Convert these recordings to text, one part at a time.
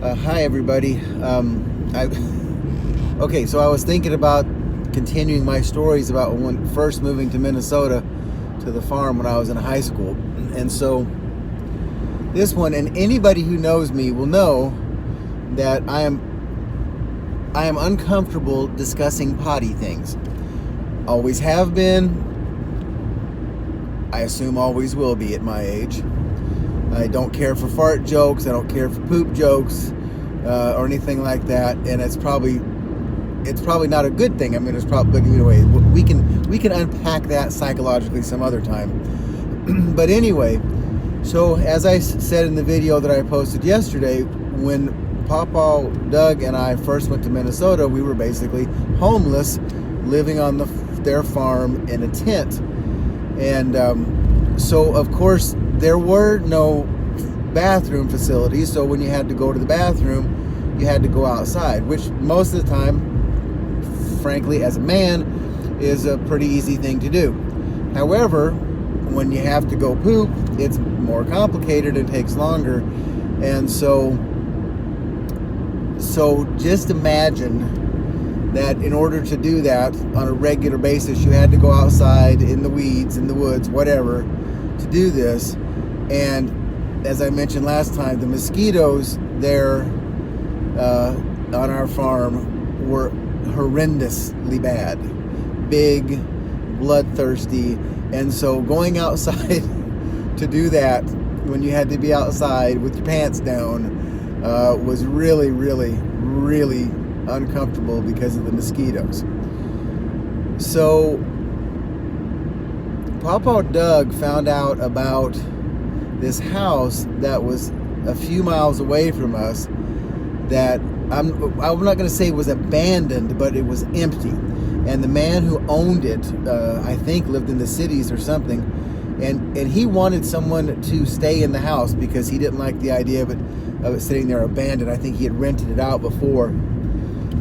Hi, everybody. Okay, so I was thinking about continuing my stories about when first moving to Minnesota to the farm when I was in high school. And so this one, and anybody who knows me will know that I am uncomfortable discussing potty things. Always have been. I assume always will be at my age. I don't care for fart jokes. I don't care for poop jokes or anything like that. And it's probably not a good thing. I mean, it's probably, but anyway, we can unpack that psychologically some other time. But anyway, so as I said in the video that I posted yesterday, when Papa Doug and I first went to Minnesota, we were basically homeless, living on their farm in a tent. And so, of course, there were no bathroom facilities. So when you had to go to the bathroom, you had to go outside, which most of the time, frankly, as a man, is a pretty easy thing to do. However, when you have to go poop, it's more complicated and takes longer. And so just imagine that in order to do that on a regular basis, you had to go outside in the weeds, in the woods, whatever, to do this. And as I mentioned last time, the mosquitoes there on our farm were horrendously bad, big, bloodthirsty. And so going outside to do that when you had to be outside with your pants down was really, really, really uncomfortable because of the mosquitoes. So Papa Doug found out about this house that was a few miles away from us that I'm not going to say was abandoned, but it was empty. And the man who owned it, I think, lived in the cities or something, and he wanted someone to stay in the house because he didn't like the idea of it sitting there abandoned. I think he had rented it out before.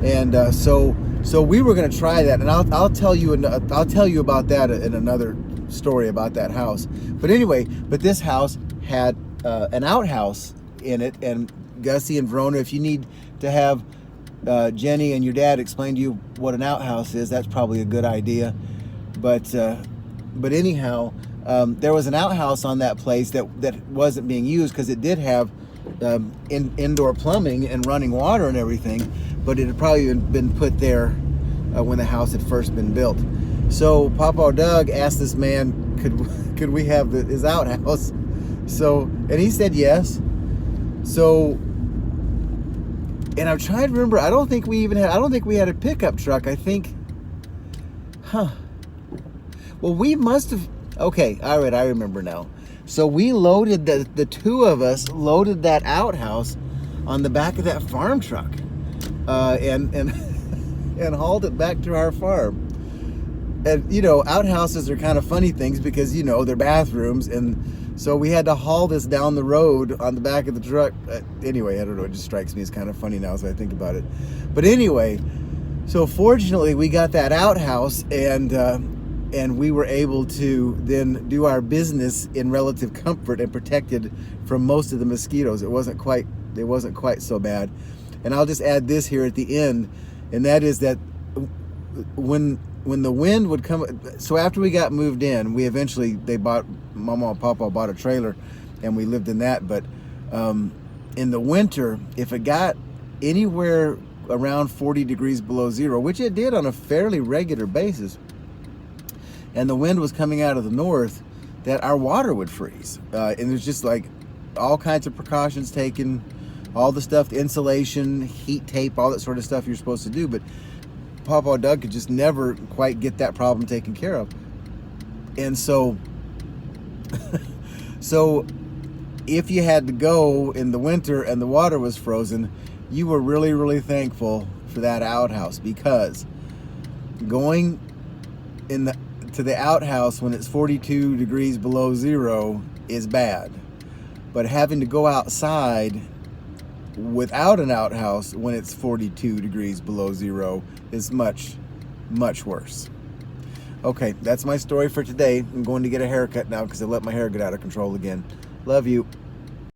And so we were going to try that, and I'll tell you about that in another story about that house. But anyway, this house had an outhouse in it, and Gussie and Verona, if you need to have Jenny and your dad explain to you what an outhouse is, that's probably a good idea. But anyhow, there was an outhouse on that place that wasn't being used because it did have indoor plumbing and running water and everything, but it had probably been put there when the house had first been built. So Papa Doug asked this man, could we have his outhouse? So, and he said yes. So, and I'm trying to remember, I don't think we had a pickup truck. I think, well, we must have, okay, all right, I remember now. So we loaded, the two of us loaded that outhouse on the back of that farm truck and hauled it back to our farm. And, you know, outhouses are kind of funny things because, you know, they're bathrooms. And so we had to haul this down the road on the back of the truck. Anyway, I don't know, it just strikes me as kind of funny now as I think about it. But anyway, so fortunately we got that outhouse, and we were able to then do our business in relative comfort and protected from most of the mosquitoes. It wasn't quite so bad. And I'll just add this here at the end, and that is that when the wind would come, so after we got moved in, Mama and Papa bought a trailer and we lived in that. But in the winter, if it got anywhere around 40 degrees below zero, which it did on a fairly regular basis, and the wind was coming out of the north, that our water would freeze. And there's just like all kinds of precautions taken, all the stuff, the insulation, heat tape, all that sort of stuff you're supposed to do. But Papa Doug could just never quite get that problem taken care of. And so if you had to go in the winter and the water was frozen, you were really, really thankful for that outhouse, because going to the outhouse when it's 42 degrees below zero is bad. But having to go outside without an outhouse when it's 42 degrees below zero is much, much worse. Okay, that's my story for today. I'm going to get a haircut now because I let my hair get out of control again. Love you.